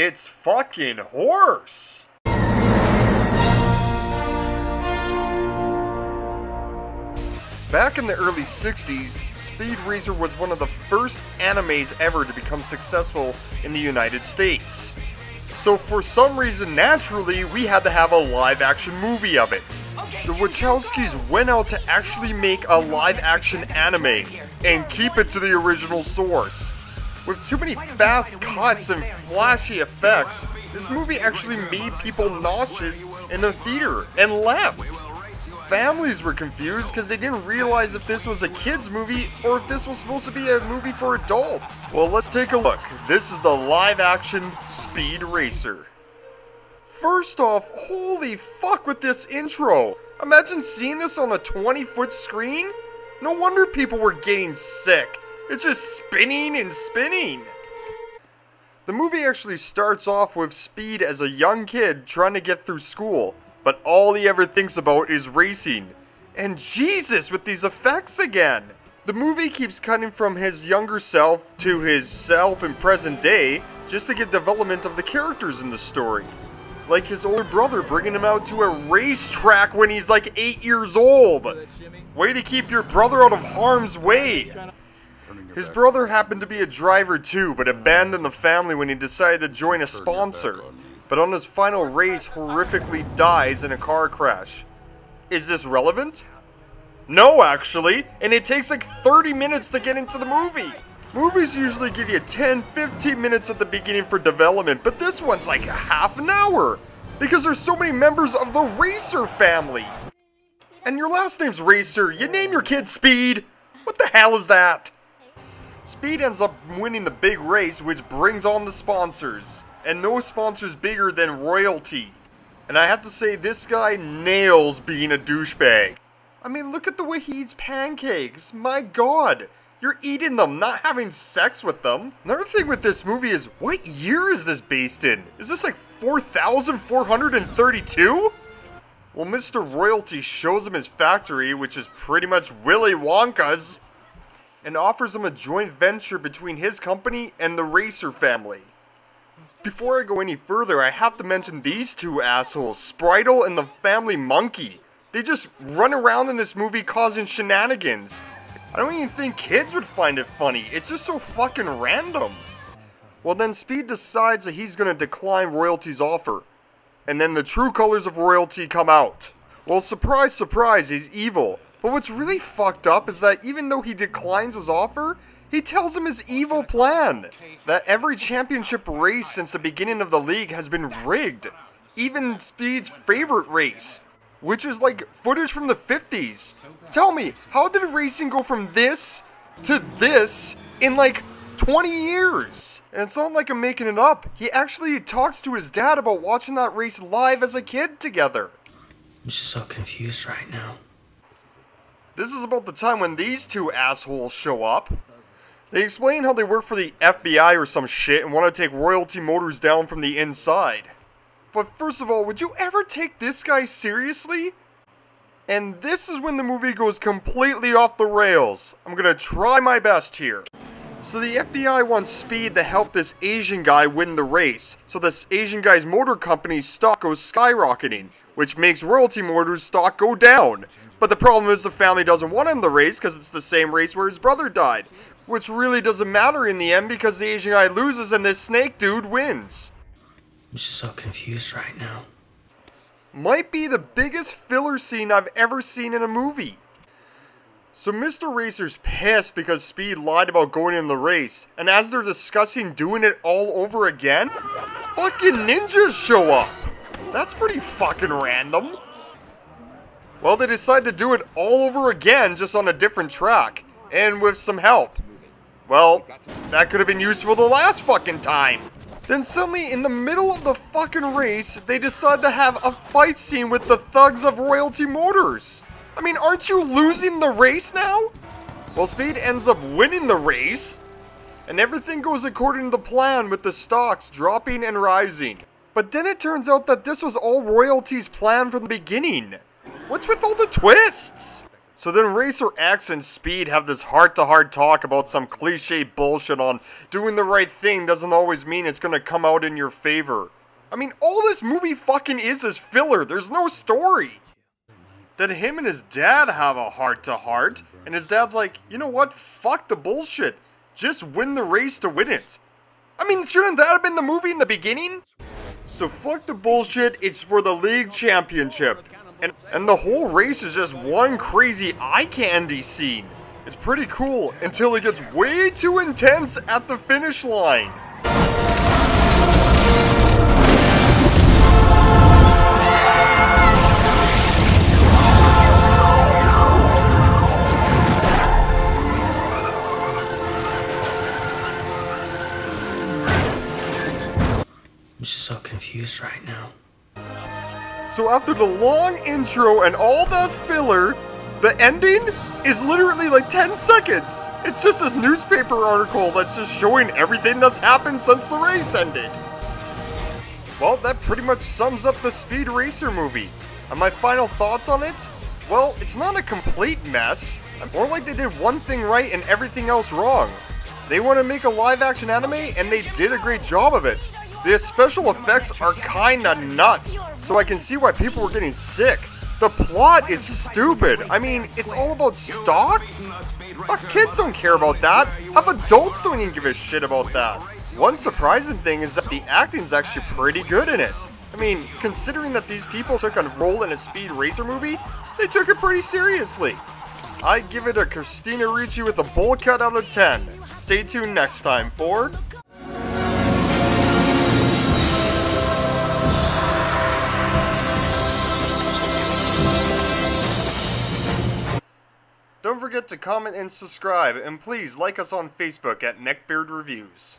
It's fucking horse! Back in the early 60s, Speed Racer was one of the first animes ever to become successful in the United States. So for some reason, naturally, we had to have a live-action movie of it. The Wachowskis went out to actually make a live-action anime, and keep it to the original source. With too many fast cuts and flashy effects, this movie actually made people nauseous in the theater, and left. Families were confused because they didn't realize if this was a kids movie or if this was supposed to be a movie for adults. Well, let's take a look. This is the live-action Speed Racer. First off, holy fuck with this intro. Imagine seeing this on a 20-foot screen? No wonder people were getting sick. It's just spinning and spinning. The movie actually starts off with Speed as a young kid trying to get through school. But all he ever thinks about is racing. And Jesus, with these effects again! The movie keeps cutting from his younger self to his self in present day, just to get development of the characters in the story. Like his older brother bringing him out to a racetrack when he's like 8 years old. Way to keep your brother out of harm's way. His brother happened to be a driver too, but abandoned the family when he decided to join a sponsor. But on his final race, horrifically dies in a car crash. Is this relevant? No, actually, and it takes like 30 minutes to get into the movie. Movies usually give you 10-15 minutes at the beginning for development, but this one's like a half an hour, because there's so many members of the Racer family. And your last name's Racer, you name your kid Speed. What the hell is that? Speed ends up winning the big race, which brings on the sponsors. And no sponsor's bigger than royalty. And I have to say, this guy nails being a douchebag. I mean, look at the way he eats pancakes. My god. You're eating them, not having sex with them. Another thing with this movie is, what year is this based in? Is this like 4,432? Well, Mr. Royalty shows him his factory, which is pretty much Willy Wonka's, and offers him a joint venture between his company and the Racer family. Before I go any further, I have to mention these two assholes, Spritle and the family monkey. They just run around in this movie causing shenanigans. I don't even think kids would find it funny, it's just so fucking random. Well then Speed decides that he's gonna decline Royalty's offer. And then the true colors of Royalty come out. Well, surprise, surprise, he's evil. But what's really fucked up is that even though he declines his offer, he tells him his evil plan. That every championship race since the beginning of the league has been rigged. Even Speed's favorite race, which is like footage from the 50s. Tell me, how did racing go from this to this in like 20 years? And it's not like I'm making it up. He actually talks to his dad about watching that race live as a kid together. I'm just so confused right now. This is about the time when these two assholes show up. They explain how they work for the FBI or some shit and want to take Royalty Motors down from the inside. But first of all, would you ever take this guy seriously? And this is when the movie goes completely off the rails. I'm gonna try my best here. So the FBI wants Speed to help this Asian guy win the race, so this Asian guy's motor company's stock goes skyrocketing, which makes Royalty Motors' stock go down. But the problem is the family doesn't want him to race because it's the same race where his brother died. Which really doesn't matter in the end because the Asian guy loses and this snake dude wins. I'm just so confused right now. Might be the biggest filler scene I've ever seen in a movie. So Mr. Racer's pissed because Speed lied about going in the race. And as they're discussing doing it all over again, fucking ninjas show up. That's pretty fucking random. Well, they decide to do it all over again, just on a different track. And with some help. Well, that could have been useful the last fucking time. Then suddenly, in the middle of the fucking race, they decide to have a fight scene with the thugs of Royalty Motors. I mean, aren't you losing the race now? Well, Speed ends up winning the race. And everything goes according to the plan with the stocks dropping and rising. But then it turns out that this was all Royalty's plan from the beginning. What's with all the twists? So then Racer X and Speed have this heart-to-heart talk about some cliche bullshit on doing the right thing doesn't always mean it's gonna come out in your favor. I mean, all this movie fucking is filler. There's no story. Then him and his dad have a heart-to-heart, and his dad's like, you know what? Fuck the bullshit. Just win the race to win it. I mean, shouldn't that have been the movie in the beginning? So fuck the bullshit, it's for the league championship. And the whole race is just one crazy eye candy scene. It's pretty cool until it gets way too intense at the finish line. I'm just so confused right now. So after the long intro and all that filler, the ending is literally like 10 seconds. It's just this newspaper article that's just showing everything that's happened since the race ended. Well, that pretty much sums up the Speed Racer movie. And my final thoughts on it? Well, it's not a complete mess. More like they did one thing right and everything else wrong. They want to make a live-action anime, and they did a great job of it. The special effects are kinda nuts, so I can see why people were getting sick. The plot is stupid. I mean, it's all about stocks? Fuck, kids don't care about that. Half adults don't even give a shit about that. One surprising thing is that the acting's actually pretty good in it. I mean, considering that these people took a role in a Speed Racer movie, they took it pretty seriously. I give it a Christina Ricci with a bowl cut out of 10. Stay tuned next time for... Don't forget to comment and subscribe, and please like us on Facebook at Neckbeard Reviews.